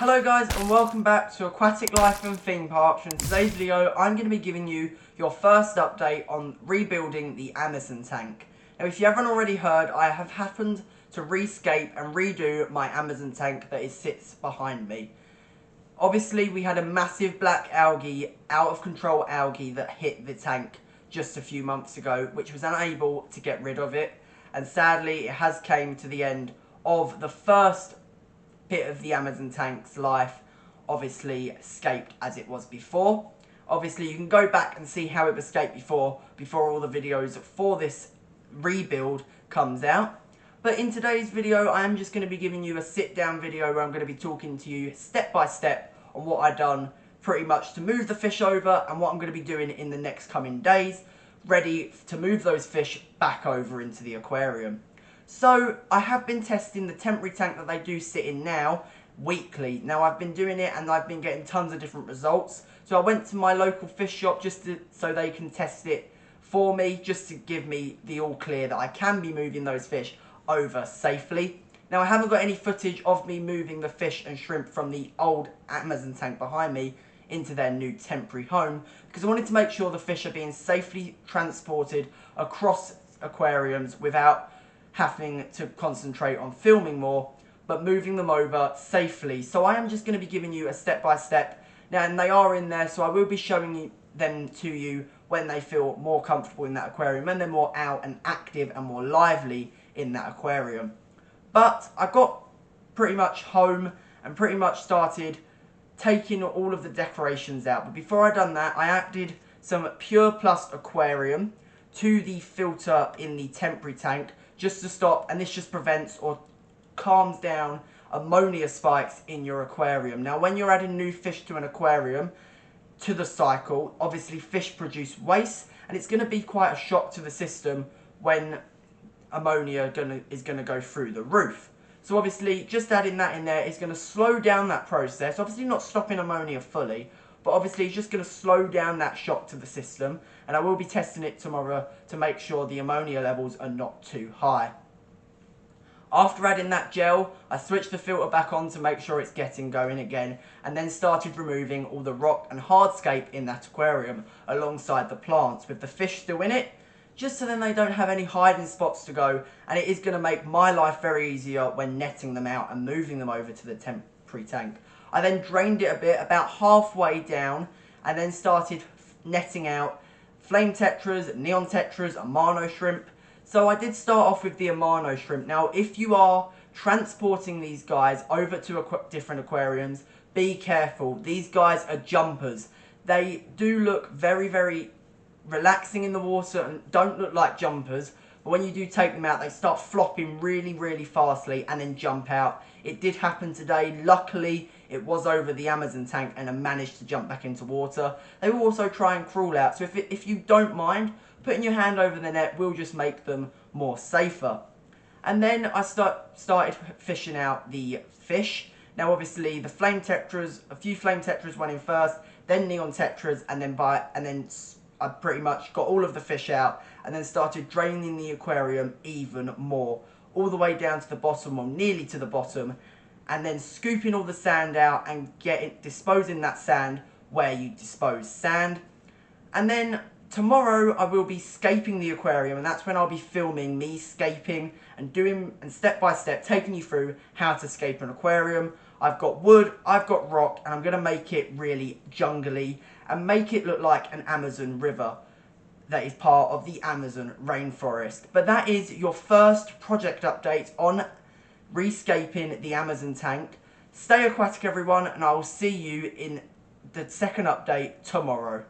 Hello guys and welcome back to Aquatic Life and Theme Parks. In today's video I'm going to be giving you your first update on rebuilding the Amazon tank. Now if you haven't already heard, I have happened to re-scape and redo my Amazon tank that sits behind me. Obviously we had a massive black algae, out of control algae that hit the tank just a few months ago, which was unable to get rid of it, and sadly it has came to the end of the first bit of the Amazon tank's life, obviously escaped as it was before. Obviously you can go back and see how it escaped before all the videos for this rebuild comes out. But in today's video I am just going to be giving you a sit down video where I'm going to be talking to you step by step on what I've done pretty much to move the fish over and what I'm going to be doing in the next coming days, ready to move those fish back over into the aquarium. So I have been testing the temporary tank that they do sit in now weekly. Now I've been doing it and I've been getting tons of different results. So I went to my local fish shop so they can test it for me, just to give me the all clear that I can be moving those fish over safely. Now I haven't got any footage of me moving the fish and shrimp from the old Amazon tank behind me into their new temporary home, because I wanted to make sure the fish are being safely transported across aquariums without having to concentrate on filming more, but moving them over safely. So I am just going to be giving you a step by step now, and they are in there, so I will be showing them to you when they feel more comfortable in that aquarium, when they're more out and active and more lively in that aquarium. But I got pretty much home and pretty much started taking all of the decorations out. But before I done that, I added some Pure Plus aquarium to the filter in the temporary tank, just to stop, and this just prevents or calms down ammonia spikes in your aquarium. Now when you're adding new fish to an aquarium, to the cycle, obviously fish produce waste, and it's going to be quite a shock to the system when ammonia is going to go through the roof. So obviously just adding that in there is going to slow down that process, obviously not stopping ammonia fully, but obviously it's just going to slow down that shock to the system, and I will be testing it tomorrow to make sure the ammonia levels are not too high. After adding that gel, I switched the filter back on to make sure it's getting going again, and then started removing all the rock and hardscape in that aquarium alongside the plants with the fish still in it, just so then they don't have any hiding spots to go, and it is going to make my life very easier when netting them out and moving them over to the temporary tank. I then drained it a bit, about halfway down, and then started netting out flame tetras, neon tetras, Amano shrimp. So I did start off with the Amano shrimp. Now if you are transporting these guys over to different aquariums, be careful. These guys are jumpers. They do look very, very relaxing in the water and don't look like jumpers, but when you do take them out they start flopping really, really fastly and then jump out. It did happen today. Luckily it was over the Amazon tank and I managed to jump back into water. They will also try and crawl out, so if you don't mind, putting your hand over the net will just make them more safer. And then I started fishing out the fish. Now obviously the flame tetras, a few flame tetras went in first, then neon tetras, and then I pretty much got all of the fish out and then started draining the aquarium even more, all the way down to the bottom, or nearly to the bottom, and then scooping all the sand out and disposing that sand where you dispose sand. And then tomorrow I will be scaping the aquarium, and that's when I'll be filming me scaping and step by step taking you through how to scape an aquarium. I've got wood, I've got rock, and I'm going to make it really jungly and make it look like an Amazon river that is part of the Amazon rainforest. But that is your first project update on rescaping the Amazon tank. Stay aquatic everyone, and I will see you in the second update tomorrow.